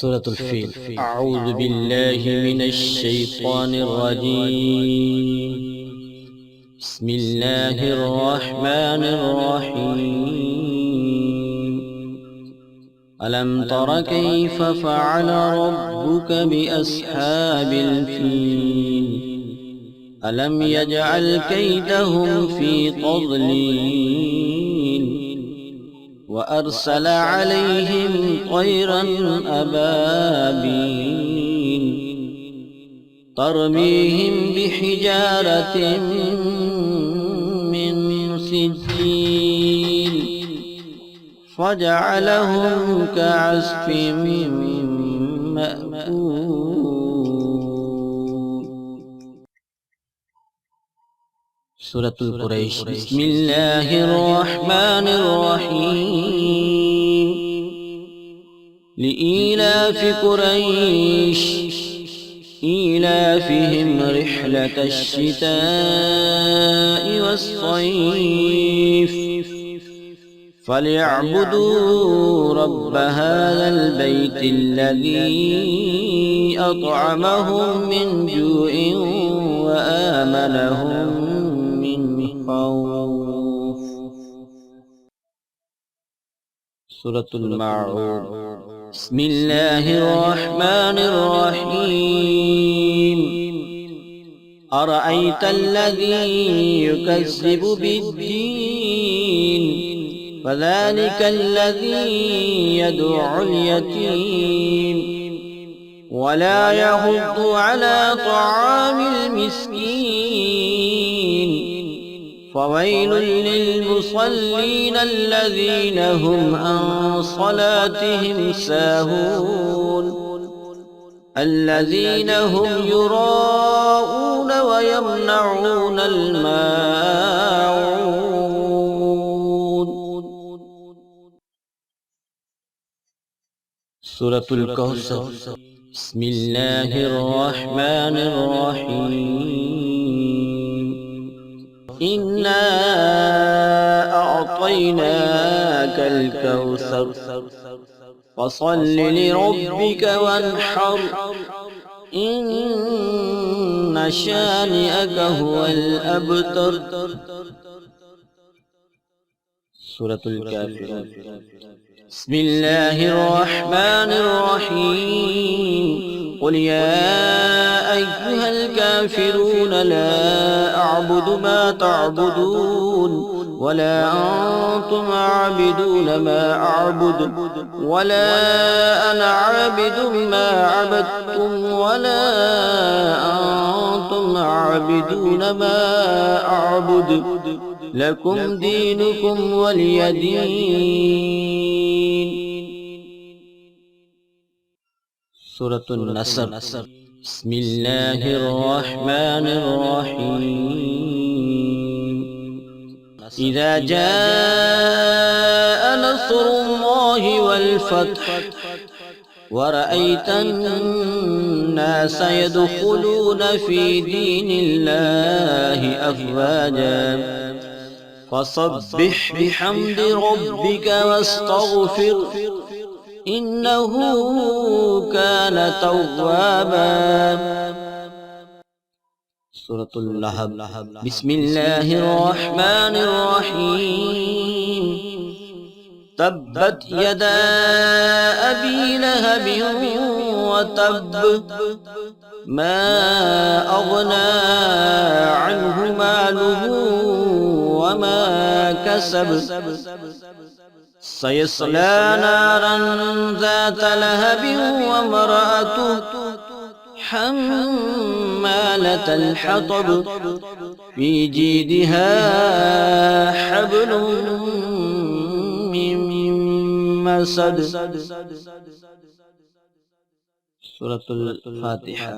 سورة الفيل. أعوذ بالله من الشيطان الرجيم. بسم الله الرحمن الرحيم. ألم تر كيف فعل ربك بأصحاب الفيل؟ ألم يجعل كيدهم في تضليل وأرسل عليهم طيرا أبابيل ترميهم بحجارة من سجيل فجعلهم كعصف مأكول. سورة القريش. بسم الله الرحمن الرحيم. لإيلاف قريش إيلافهم رحلة الشتاء والصيف فليعبدوا رب هذا البيت الذي أطعمهم من جوع وآمنهم من خوف. سورة الماعون. بسم الله الرحمن الرحيم. أرأيت الذي يكذب بالدين فذلك الذي يدع اليتيم ولا يحض على طعام المسكين فويل للمصلين الذين هم عن صلاتهم ساهون الذين هم يراءون ويمنعون الماعون. سورة الكوثر. بسم الله الرحمن الرحيم. إنا أعطيناك الكوثر فصل لربك وانحر إن شانئك هو الأبتر. سورة الكافرون. بسم الله الرحمن الرحيم. قل يا أيها الكافرون لا أعبد ما تعبدون ولا أنتم عابدون ما أعبد ولا أنا عابد ما عبدتم ولا أنتم عابدون ما أعبد لكم دينكم ولي دين. سورة النصر. بسم الله الرحمن الرحيم. إذا جاء نصر الله والفتح ورأيت الناس يدخلون في دين الله أفواجا فسبح بحمد ربك واستغفر إنه كان توابا. سورة اللهب. بسم الله الرحمن الرحيم. تبت يدا أبي لهب وتب ما أغنى عنه ماله وما كسب سيصلى نارا ذات لهب وامرأته حمالة الحطب في جيدها حبل من مسد. سورة الفاتحة.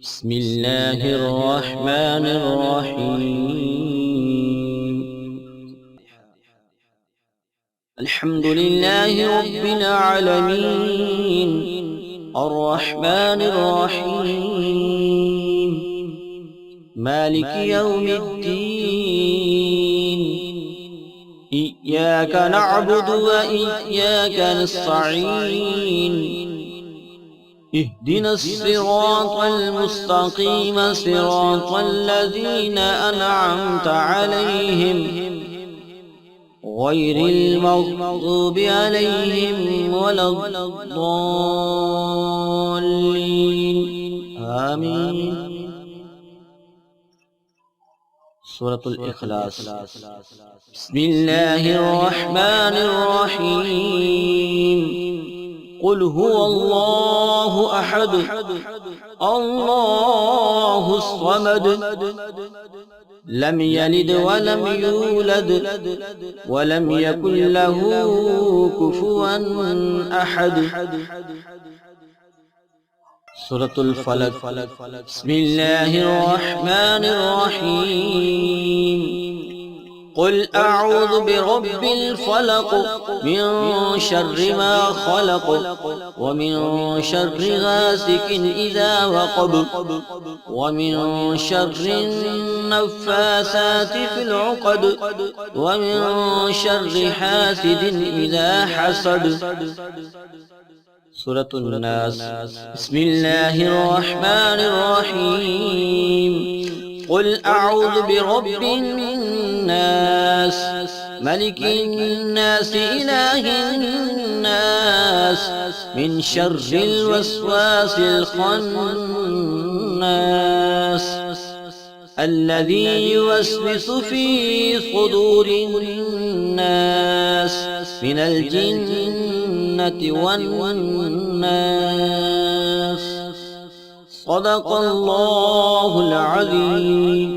بسم الله الرحمن الرحيم. الحمد لله رب العالمين الرحمن الرحيم مالك يوم الدين إياك نعبد وإياك نستعين اهدنا الصراط المستقيم صراط الذين أنعمت عليهم غير المغضوب عليهم ولا الضالين آمين. سورة الإخلاص. بسم الله الرحمن الرحيم. قل هو الله أحد الله الصمد لم يلد ولم يولد ولم يكن له كفوا أحد. سورة الفلق. بسم الله الرحمن الرحيم. قل أعوذ برب الفلق من شر ما خلق ومن شر غاسق إذا وقب ومن شر النفاثات في العقد ومن شر حاسد إذا حسد. سورة الناس. بسم الله الرحمن الرحيم. قل أعوذ برب الناس ملك الناس إله الناس من شر الوسواس الخناس الذي يوسوس في صدور الناس من الجنة والناس. صدق الله العظيم.